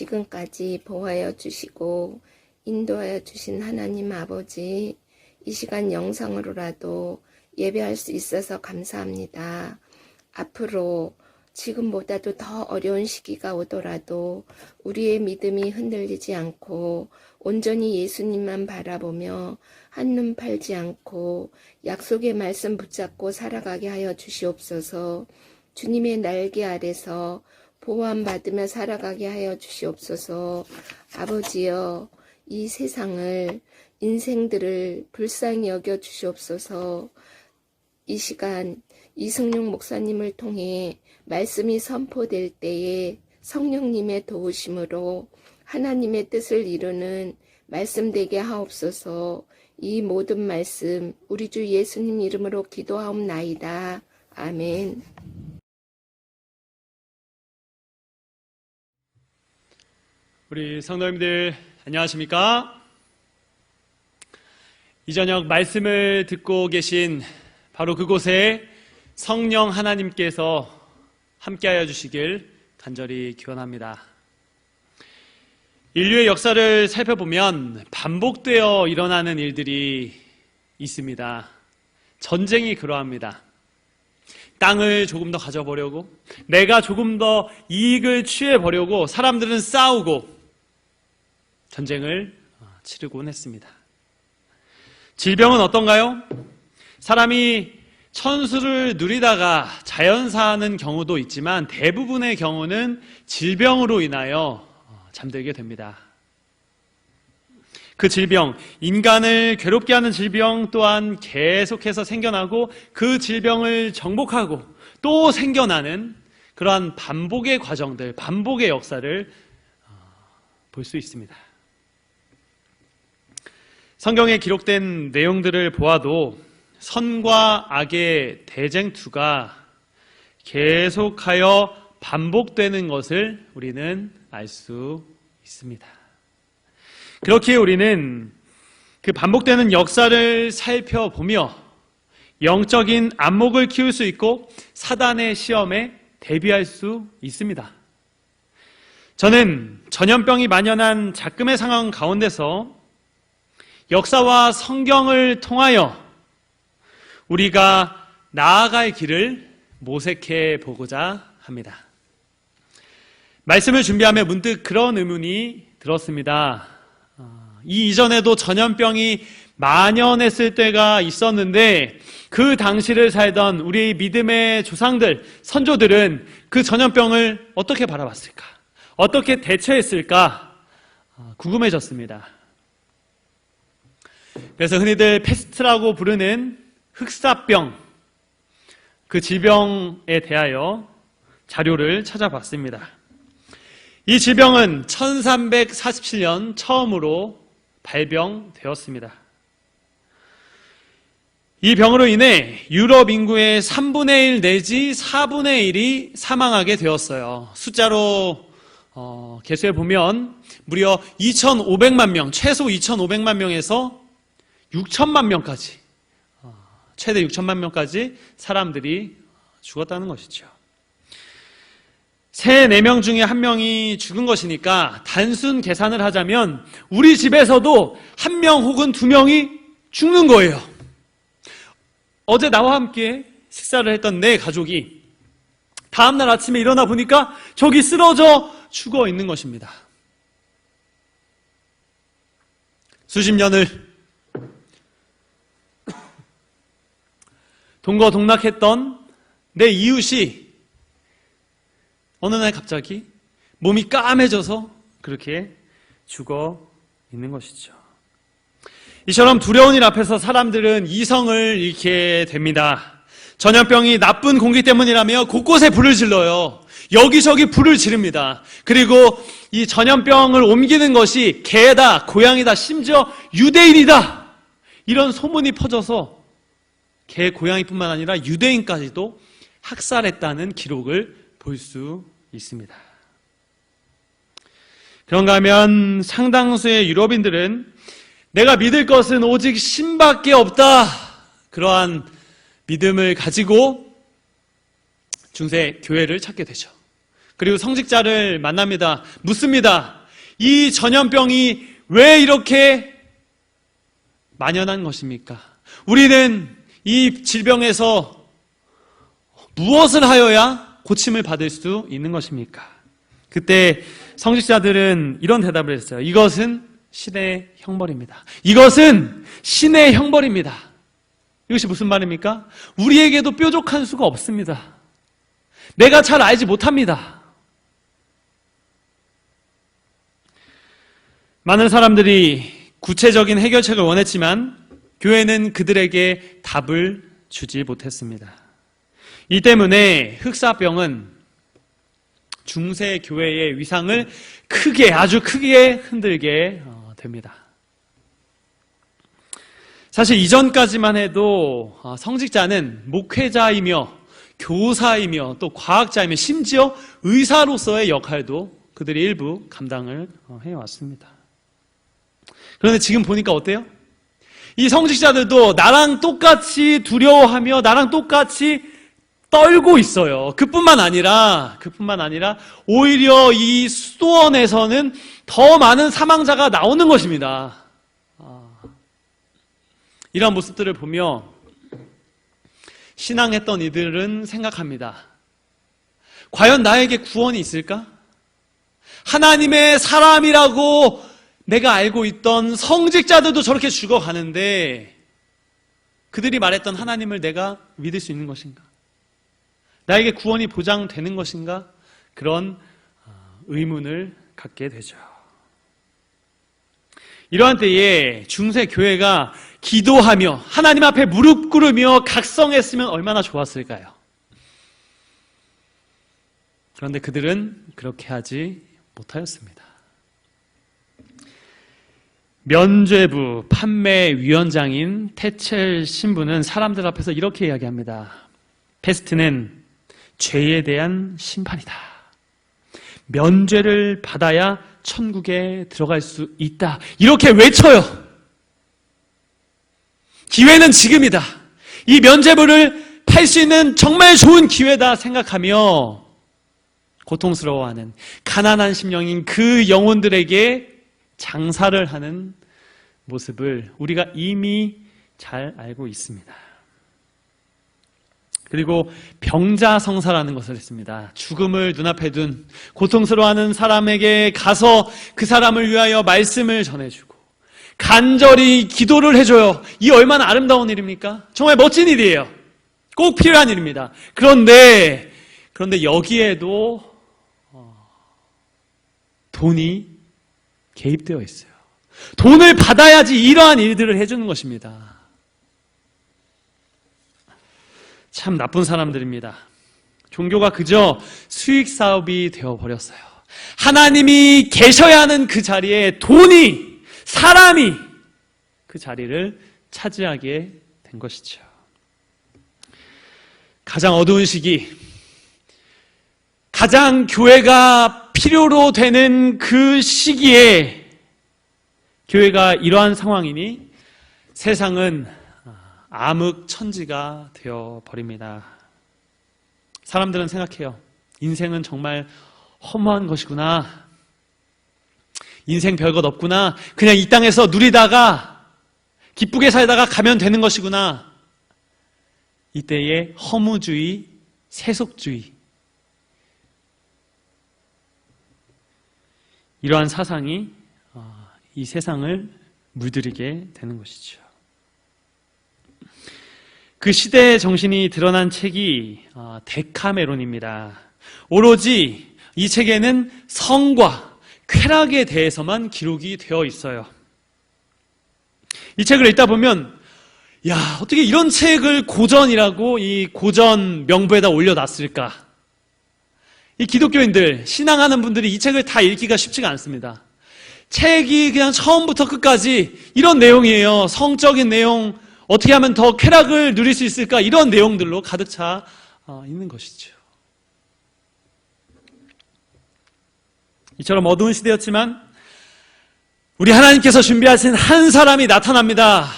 지금까지 보호하여 주시고 인도하여 주신 하나님 아버지, 이 시간 영상으로라도 예배할 수 있어서 감사합니다. 앞으로 지금보다도 더 어려운 시기가 오더라도 우리의 믿음이 흔들리지 않고 온전히 예수님만 바라보며 한눈 팔지 않고 약속의 말씀 붙잡고 살아가게 하여 주시옵소서. 주님의 날개 아래서 보호함 받으며 살아가게 하여 주시옵소서. 아버지여, 이 세상을, 인생들을 불쌍히 여겨 주시옵소서. 이 시간 이승용 목사님을 통해 말씀이 선포될 때에 성령님의 도우심으로 하나님의 뜻을 이루는 말씀 되게 하옵소서. 이 모든 말씀 우리 주 예수님 이름으로 기도하옵나이다. 아멘. 우리 성도님들 안녕하십니까? 이 저녁 말씀을 듣고 계신 바로 그곳에 성령 하나님께서 함께하여 주시길 간절히 기원합니다. 인류의 역사를 살펴보면 반복되어 일어나는 일들이 있습니다. 전쟁이 그러합니다. 땅을 조금 더 가져보려고, 내가 조금 더 이익을 취해보려고 사람들은 싸우고 전쟁을 치르곤 했습니다. 질병은 어떤가요? 사람이 천수를 누리다가 자연사하는 경우도 있지만 대부분의 경우는 질병으로 인하여 잠들게 됩니다. 그 질병, 인간을 괴롭게 하는 질병 또한 계속해서 생겨나고 그 질병을 정복하고 또 생겨나는 그러한 반복의 과정들, 반복의 역사를 볼 수 있습니다. 성경에 기록된 내용들을 보아도 선과 악의 대쟁투가 계속하여 반복되는 것을 우리는 알 수 있습니다. 그렇기에 우리는 그 반복되는 역사를 살펴보며 영적인 안목을 키울 수 있고 사단의 시험에 대비할 수 있습니다. 저는 전염병이 만연한 작금의 상황 가운데서 역사와 성경을 통하여 우리가 나아갈 길을 모색해 보고자 합니다. 말씀을 준비하며 문득 그런 의문이 들었습니다. 이 이전에도 전염병이 만연했을 때가 있었는데 그 당시를 살던 우리 믿음의 조상들, 선조들은 그 전염병을 어떻게 바라봤을까? 어떻게 대처했을까? 궁금해졌습니다. 그래서 흔히들 패스트라고 부르는 흑사병, 그 질병에 대하여 자료를 찾아봤습니다. 이 질병은 1347년 처음으로 발병되었습니다. 이 병으로 인해 유럽 인구의 3분의 1 내지 4분의 1이 사망하게 되었어요. 숫자로 계수해 보면 무려 2,500만 명, 최소 2,500만 명에서 6천만 명까지, 최대 6천만 명까지 사람들이 죽었다는 것이죠. 3, 4명 중에 1명이 죽은 것이니까 단순 계산을 하자면 우리 집에서도 1명 혹은 2명이 죽는 거예요. 어제 나와 함께 식사를 했던 내 가족이 다음날 아침에 일어나 보니까 저기 쓰러져 죽어 있는 것입니다. 수십 년을 동거동락했던 내 이웃이 어느 날 갑자기 몸이 까매져서 그렇게 죽어 있는 것이죠. 이처럼 두려운 일 앞에서 사람들은 이성을 잃게 됩니다. 전염병이 나쁜 공기 때문이라며 곳곳에 불을 질러요. 여기저기 불을 지릅니다. 그리고 이 전염병을 옮기는 것이 개다, 고양이다, 심지어 유대인이다, 이런 소문이 퍼져서 개, 고양이뿐만 아니라 유대인까지도 학살했다는 기록을 볼 수 있습니다. 그런가 하면 상당수의 유럽인들은 내가 믿을 것은 오직 신밖에 없다, 그러한 믿음을 가지고 중세 교회를 찾게 되죠. 그리고 성직자를 만납니다. 묻습니다. 이 전염병이 왜 이렇게 만연한 것입니까? 우리는 이 질병에서 무엇을 하여야 고침을 받을 수 있는 것입니까? 그때 성직자들은 이런 대답을 했어요. 이것은 신의 형벌입니다. 이것은 신의 형벌입니다. 이것이 무슨 말입니까? 우리에게도 뾰족한 수가 없습니다. 내가 잘 알지 못합니다. 많은 사람들이 구체적인 해결책을 원했지만 교회는 그들에게 답을 주지 못했습니다. 이 때문에 흑사병은 중세 교회의 위상을 크게, 아주 크게 흔들게 됩니다. 사실 이전까지만 해도 성직자는 목회자이며 교사이며 또 과학자이며 심지어 의사로서의 역할도 그들이 일부 감당을 해왔습니다. 그런데 지금 보니까 어때요? 이 성직자들도 나랑 똑같이 두려워하며 나랑 똑같이 떨고 있어요. 그뿐만 아니라 오히려 이 수도원에서는 더 많은 사망자가 나오는 것입니다. 이러한 모습들을 보며 신앙했던 이들은 생각합니다. 과연 나에게 구원이 있을까? 하나님의 사람이라고 내가 알고 있던 성직자들도 저렇게 죽어가는데 그들이 말했던 하나님을 내가 믿을 수 있는 것인가? 나에게 구원이 보장되는 것인가? 그런 의문을 갖게 되죠. 이러한 때에 중세 교회가 기도하며 하나님 앞에 무릎 꿇으며 각성했으면 얼마나 좋았을까요? 그런데 그들은 그렇게 하지 못하였습니다. 면죄부 판매위원장인 태첼 신부는 사람들 앞에서 이렇게 이야기합니다. 패스트는 죄에 대한 심판이다. 면죄를 받아야 천국에 들어갈 수 있다. 이렇게 외쳐요. 기회는 지금이다. 이 면죄부를 팔 수 있는 정말 좋은 기회다 생각하며 고통스러워하는 가난한 심령인 그 영혼들에게 장사를 하는 모습을 우리가 이미 잘 알고 있습니다. 그리고 병자성사라는 것을 했습니다. 죽음을 눈앞에 둔 고통스러워하는 사람에게 가서 그 사람을 위하여 말씀을 전해주고 간절히 기도를 해줘요. 이 얼마나 아름다운 일입니까? 정말 멋진 일이에요. 꼭 필요한 일입니다. 그런데 여기에도 돈이 개입되어 있어요. 돈을 받아야지 이러한 일들을 해주는 것입니다. 참 나쁜 사람들입니다. 종교가 그저 수익 사업이 되어버렸어요. 하나님이 계셔야 하는 그 자리에 돈이, 사람이 그 자리를 차지하게 된 것이죠. 가장 어두운 시기, 가장 교회가 필요로 되는 그 시기에 교회가 이러한 상황이니 세상은 암흑천지가 되어버립니다. 사람들은 생각해요. 인생은 정말 허무한 것이구나. 인생 별것 없구나. 그냥 이 땅에서 누리다가 기쁘게 살다가 가면 되는 것이구나. 이때의 허무주의, 세속주의, 이러한 사상이 이 세상을 물들이게 되는 것이죠. 그 시대의 정신이 드러난 책이 데카메론입니다. 오로지 이 책에는 성과 쾌락에 대해서만 기록이 되어 있어요. 이 책을 읽다 보면 어떻게 이런 책을 고전이라고 이 고전 명부에다 올려놨을까? 이 기독교인들, 신앙하는 분들이 이 책을 다 읽기가 쉽지가 않습니다. 책이 그냥 처음부터 끝까지 이런 내용이에요. 성적인 내용, 어떻게 하면 더 쾌락을 누릴 수 있을까? 이런 내용들로 가득 차 있는 것이죠. 이처럼 어두운 시대였지만 우리 하나님께서 준비하신 한 사람이 나타납니다.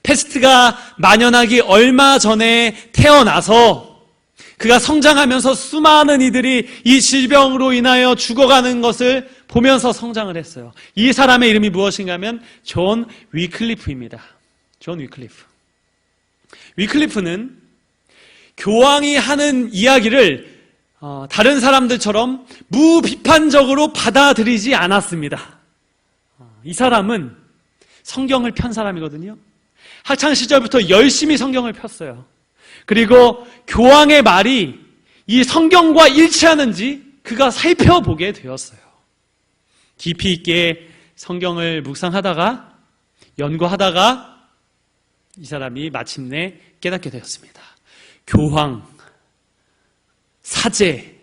패스트가 만연하기 얼마 전에 태어나서 그가 성장하면서 수많은 이들이 이 질병으로 인하여 죽어가는 것을 보면서 성장을 했어요. 이 사람의 이름이 무엇인가 하면 존 위클리프입니다. 존 위클리프. 위클리프는 교황이 하는 이야기를 다른 사람들처럼 무비판적으로 받아들이지 않았습니다. 이 사람은 성경을 편 사람이거든요. 학창시절부터 열심히 성경을 폈어요. 그리고 교황의 말이 이 성경과 일치하는지 그가 살펴보게 되었어요. 깊이 있게 성경을 묵상하다가 연구하다가 이 사람이 마침내 깨닫게 되었습니다. 교황, 사제,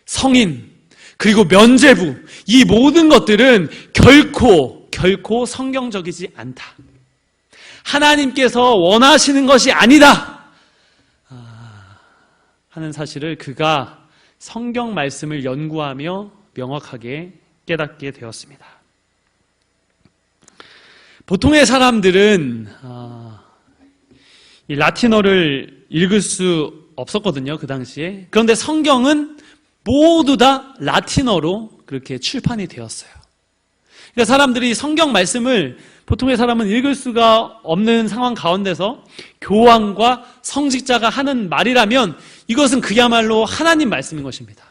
성인, 그리고 면죄부, 이 모든 것들은 결코 성경적이지 않다. 하나님께서 원하시는 것이 아니다 하는 사실을 그가 성경 말씀을 연구하며 명확하게 깨닫게 되었습니다. 보통의 사람들은 이 라틴어를 읽을 수 없었거든요, 그 당시에. 그런데 성경은 모두 다 라틴어로 그렇게 출판이 되었어요. 그러니까 사람들이 성경 말씀을 보통의 사람은 읽을 수가 없는 상황 가운데서 교황과 성직자가 하는 말이라면 이것은 그야말로 하나님 말씀인 것입니다.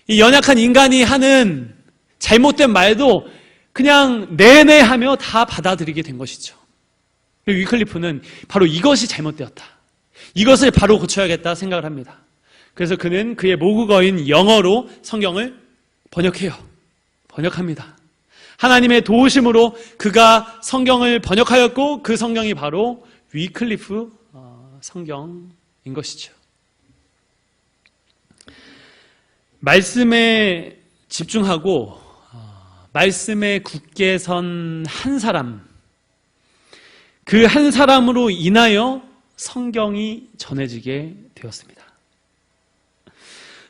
이 연약한 인간이 하는 잘못된 말도 그냥 네네 하며 다 받아들이게 된 것이죠. 그리고 위클리프는 바로 이것이 잘못되었다, 이것을 바로 고쳐야겠다 생각을 합니다. 그래서 그는 그의 모국어인 영어로 성경을 번역합니다. 하나님의 도우심으로 그가 성경을 번역하였고 그 성경이 바로 위클리프 성경인 것이죠. 말씀에 집중하고 말씀에 굳게 선 한 사람, 그 한 사람으로 인하여 성경이 전해지게 되었습니다.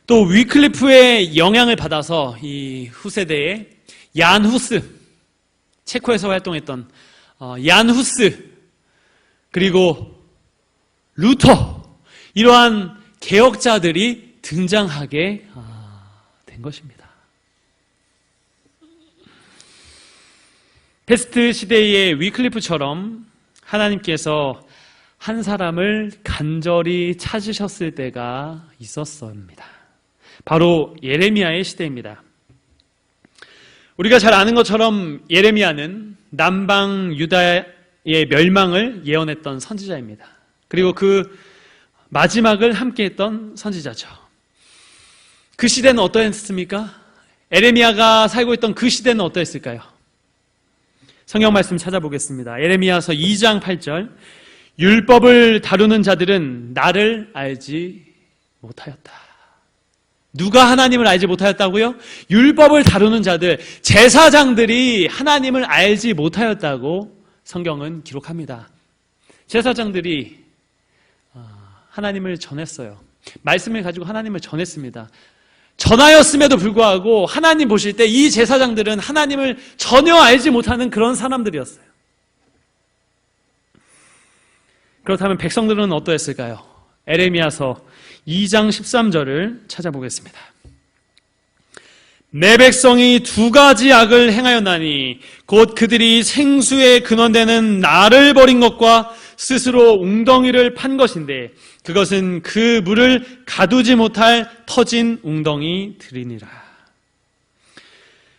또 위클리프의 영향을 받아서 이 후세대의 얀 후스, 체코에서 활동했던 얀 후스, 그리고 루터, 이러한 개혁자들이 등장하게 된 것입니다. 패스트 시대의 위클리프처럼 하나님께서 한 사람을 간절히 찾으셨을 때가 있었습니다. 바로 예레미야의 시대입니다. 우리가 잘 아는 것처럼 예레미야는 남방 유다의 멸망을 예언했던 선지자입니다. 그리고 그 마지막을 함께했던 선지자죠. 그 시대는 어떠했습니까? 예레미야가 살고 있던 그 시대는 어떠했을까요? 성경 말씀 찾아보겠습니다. 예레미야서 2장 8절, 율법을 다루는 자들은 나를 알지 못하였다. 누가 하나님을 알지 못하였다고요? 율법을 다루는 자들, 제사장들이 하나님을 알지 못하였다고 성경은 기록합니다. 제사장들이 하나님을 전했어요. 말씀을 가지고 하나님을 전했습니다. 전하였음에도 불구하고 하나님 보실 때 이 제사장들은 하나님을 전혀 알지 못하는 그런 사람들이었어요. 그렇다면 백성들은 어떠했을까요? 에레미야서 2장 13절을 찾아보겠습니다. 내 백성이 두 가지 악을 행하였나니 곧 그들이 생수의 근원되는 나를 버린 것과 스스로 웅덩이를 판 것인데 그것은 그 물을 가두지 못할 터진 웅덩이들이니라.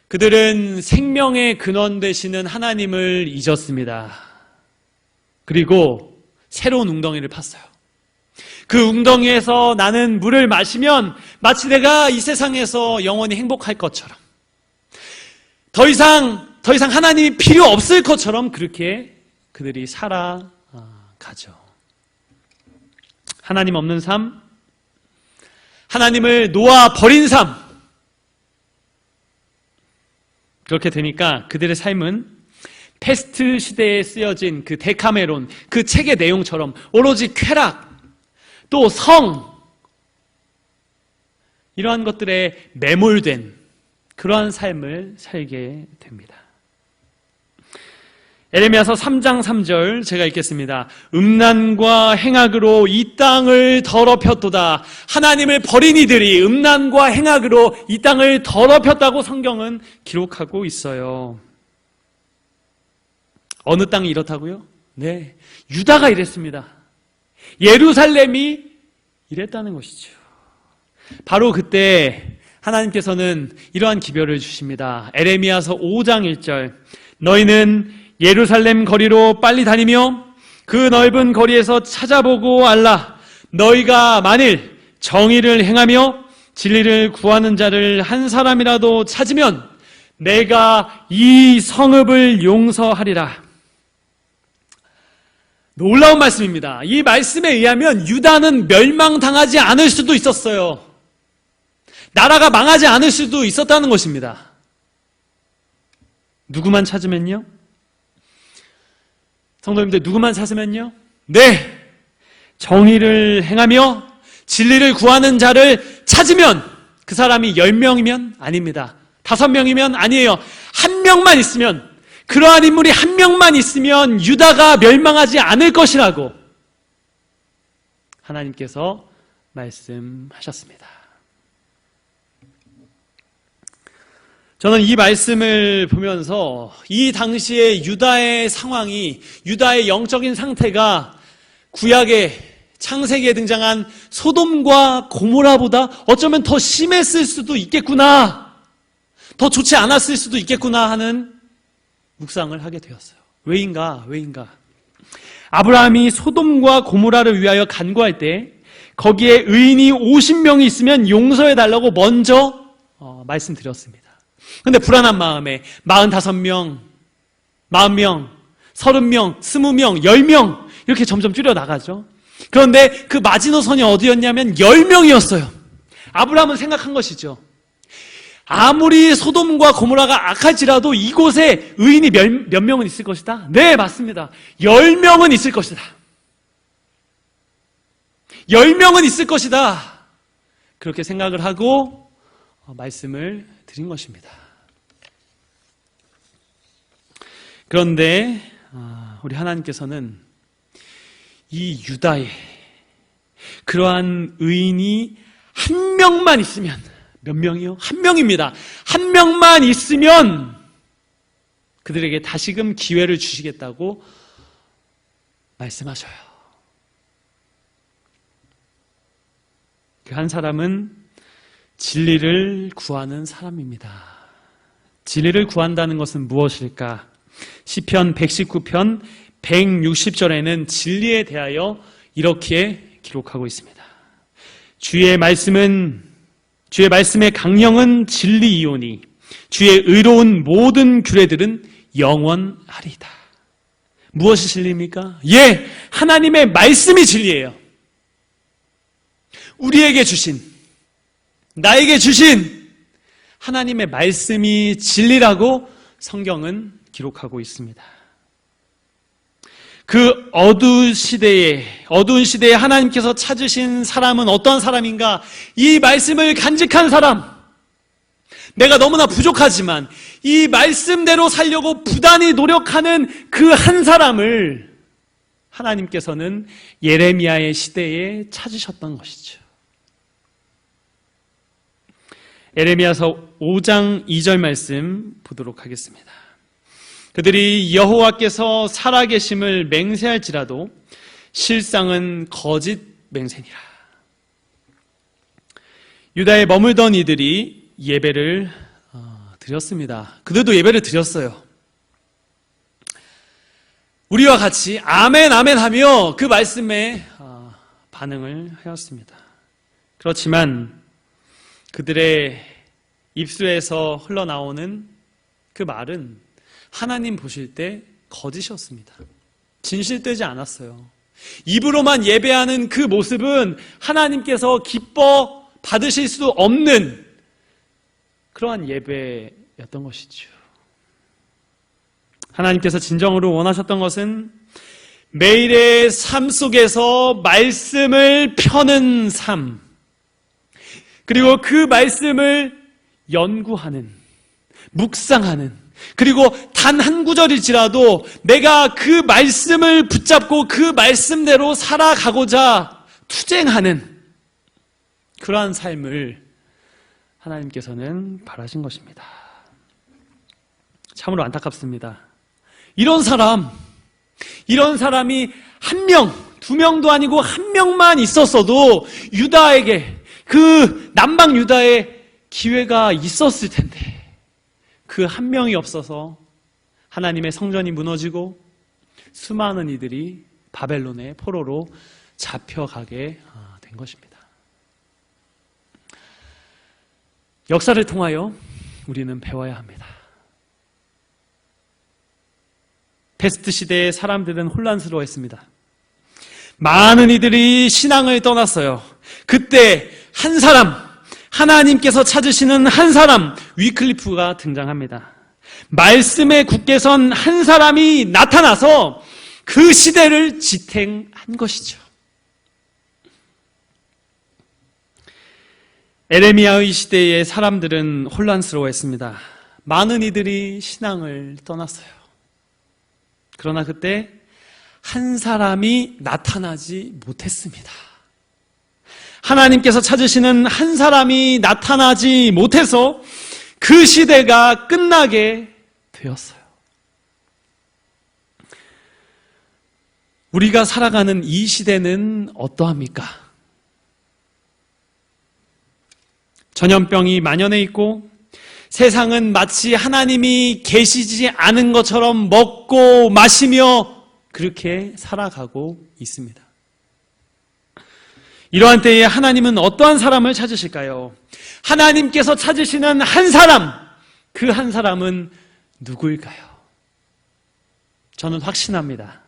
그들은 생명의 근원 되시는 하나님을 잊었습니다. 그리고 새로운 웅덩이를 팠어요. 그 웅덩이에서 나는 물을 마시면 마치 내가 이 세상에서 영원히 행복할 것처럼, 더 이상 하나님이 필요 없을 것처럼 그렇게 그들이 살아가죠. 하나님 없는 삶, 하나님을 놓아 버린 삶. 그렇게 되니까 그들의 삶은 패스트 시대에 쓰여진 그 데카메론, 그 책의 내용처럼 오로지 쾌락, 또 성, 이러한 것들에 매몰된 그러한 삶을 살게 됩니다. 에레미야서 3장 3절 제가 읽겠습니다. 음란과 행악으로 이 땅을 더럽혔도다. 하나님을 버린 이들이 음란과 행악으로 이 땅을 더럽혔다고 성경은 기록하고 있어요. 어느 땅이 이렇다고요? 네, 유다가 이랬습니다. 예루살렘이 이랬다는 것이죠. 바로 그때 하나님께서는 이러한 기별을 주십니다. 에레미야서 5장 1절, 너희는 예루살렘 거리로 빨리 다니며 그 넓은 거리에서 찾아보고 알라. 너희가 만일 정의를 행하며 진리를 구하는 자를 한 사람이라도 찾으면 내가 이 성읍을 용서하리라. 놀라운 말씀입니다. 이 말씀에 의하면 유다는 멸망당하지 않을 수도 있었어요. 나라가 망하지 않을 수도 있었다는 것입니다. 누구만 찾으면요? 성도님들, 누구만 찾으면요? 네! 정의를 행하며 진리를 구하는 자를 찾으면, 그 사람이 10명이면 아닙니다. 5명이면 아니에요. 1명만 있으면, 그러한 인물이 한 명만 있으면 유다가 멸망하지 않을 것이라고 하나님께서 말씀하셨습니다. 저는 이 말씀을 보면서 이 당시에 유다의 상황이, 유다의 영적인 상태가 구약의 창세기에 등장한 소돔과 고모라보다 어쩌면 더 심했을 수도 있겠구나, 더 좋지 않았을 수도 있겠구나 하는 묵상을 하게 되었어요. 왜인가? 아브라함이 소돔과 고모라를 위하여 간구할 때 거기에 의인이 50명이 있으면 용서해달라고 먼저 말씀드렸습니다. 그런데 불안한 마음에 45명, 40명, 30명, 20명, 10명 이렇게 점점 줄여나가죠. 그런데 그 마지노선이 어디였냐면 10명이었어요. 아브라함은 생각한 것이죠. 아무리 소돔과 고모라가 악할지라도 이곳에 의인이 몇 명은 있을 것이다? 네, 맞습니다. 10명은 있을 것이다. 10명은 있을 것이다. 그렇게 생각을 하고 말씀을 드린 것입니다. 그런데 우리 하나님께서는 이 유다에 그러한 의인이 한 명만 있으면, 몇 명이요? 한 명입니다. 한 명만 있으면 그들에게 다시금 기회를 주시겠다고 말씀하셔요. 그 한 사람은 진리를 구하는 사람입니다. 진리를 구한다는 것은 무엇일까? 시편 119편 160절에는 진리에 대하여 이렇게 기록하고 있습니다. 주의 말씀의 강령은 진리이오니 주의 의로운 모든 규례들은 영원하리이다. 무엇이 진리입니까? 예, 하나님의 말씀이 진리예요. 우리에게 주신, 나에게 주신 하나님의 말씀이 진리라고 성경은 기록하고 있습니다. 그 어두운 시대에 하나님께서 찾으신 사람은 어떤 사람인가? 이 말씀을 간직한 사람. 내가 너무나 부족하지만 이 말씀대로 살려고 부단히 노력하는 그 한 사람을 하나님께서는 예레미야의 시대에 찾으셨던 것이죠. 예레미야서 5장 2절 말씀 보도록 하겠습니다. 그들이 여호와께서 살아계심을 맹세할지라도 실상은 거짓 맹세니라. 유다에 머물던 이들이 예배를 드렸습니다. 그들도 예배를 드렸어요. 우리와 같이 아멘 아멘 하며 그 말씀에 반응을 하였습니다. 그렇지만 그들의 입술에서 흘러나오는 그 말은 하나님 보실 때 거짓이었습니다. 진실되지 않았어요. 입으로만 예배하는 그 모습은 하나님께서 기뻐 받으실 수 없는 그러한 예배였던 것이죠. 하나님께서 진정으로 원하셨던 것은 매일의 삶 속에서 말씀을 펴는 삶, 그리고 그 말씀을 연구하는, 묵상하는, 그리고 단 한 구절일지라도 내가 그 말씀을 붙잡고 그 말씀대로 살아가고자 투쟁하는 그러한 삶을 하나님께서는 바라신 것입니다. 참으로 안타깝습니다. 이런 사람이 한 명, 두 명도 아니고 한 명만 있었어도 유다에게, 그 남방 유다에 기회가 있었을 텐데 그 한 명이 없어서 하나님의 성전이 무너지고 수많은 이들이 바벨론의 포로로 잡혀가게 된 것입니다. 역사를 통하여 우리는 배워야 합니다. 페스트 시대의 사람들은 혼란스러워했습니다. 많은 이들이 신앙을 떠났어요. 그때 한 사람, 하나님께서 찾으시는 한 사람, 위클리프가 등장합니다. 말씀에 굳게 선 한 사람이 나타나서 그 시대를 지탱한 것이죠. 에레미야의 시대의 사람들은 혼란스러워했습니다. 많은 이들이 신앙을 떠났어요. 그러나 그때 한 사람이 나타나지 못했습니다. 하나님께서 찾으시는 한 사람이 나타나지 못해서 그 시대가 끝나게 되었어요. 우리가 살아가는 이 시대는 어떠합니까? 전염병이 만연해 있고 세상은 마치 하나님이 계시지 않은 것처럼 먹고 마시며 그렇게 살아가고 있습니다. 이러한 때에 하나님은 어떠한 사람을 찾으실까요? 하나님께서 찾으시는 한 사람, 그 한 사람은 누구일까요? 저는 확신합니다.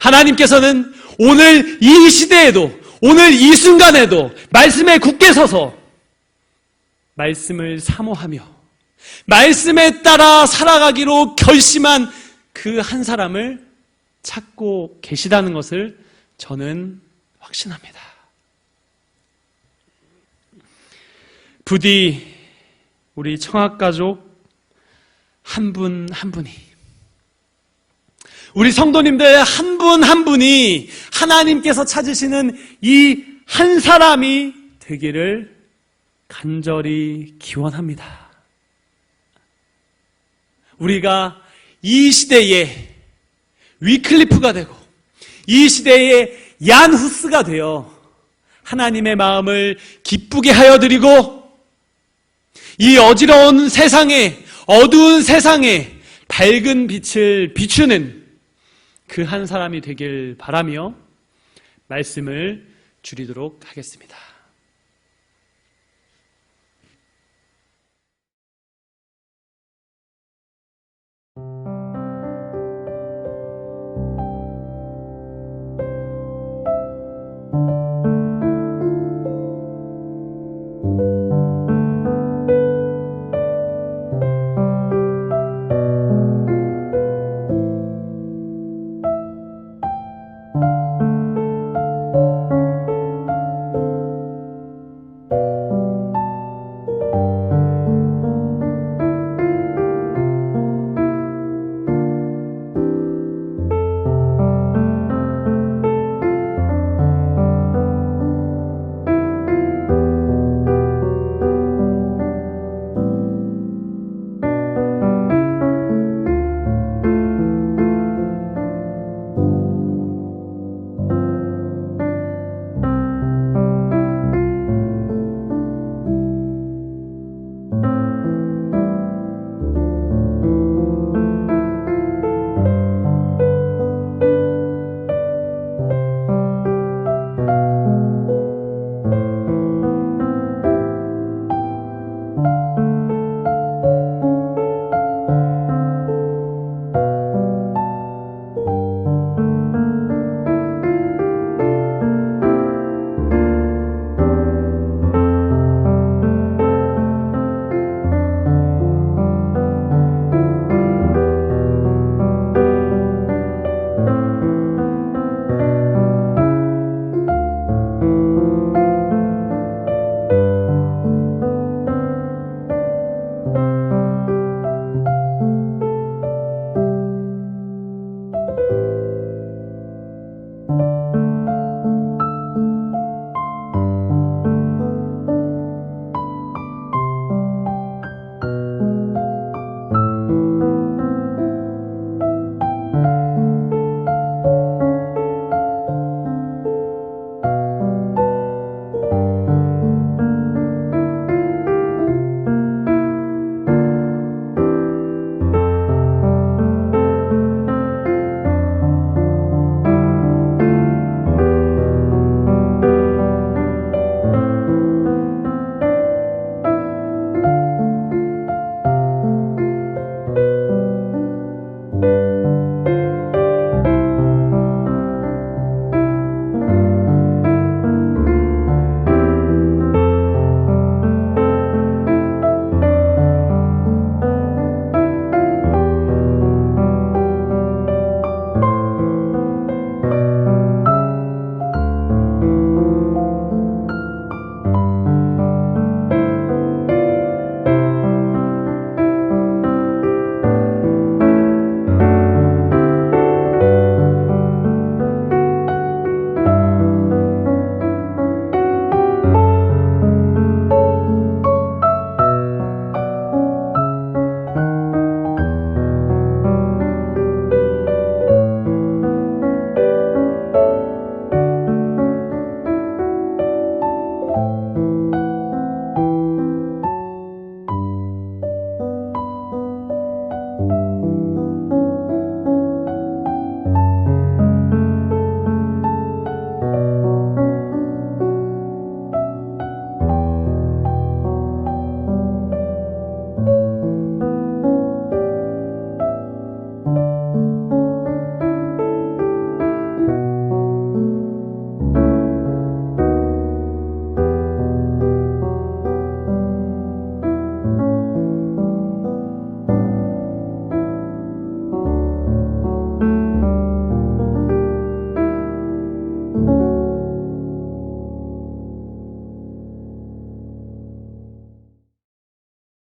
하나님께서는 오늘 이 시대에도, 오늘 이 순간에도 말씀에 굳게 서서 말씀을 사모하며 말씀에 따라 살아가기로 결심한 그 한 사람을 찾고 계시다는 것을 저는 확신합니다. 부디 우리 청학가족 한 분 한 분이, 우리 성도님들 한 분 한 분이 하나님께서 찾으시는 이 한 사람이 되기를 간절히 기원합니다. 우리가 이 시대에 위클리프가 되고 이 시대에 얀 후스가 되어 하나님의 마음을 기쁘게 하여 드리고 이 어지러운 세상에, 어두운 세상에 밝은 빛을 비추는 그 한 사람이 되길 바라며 말씀을 줄이도록 하겠습니다.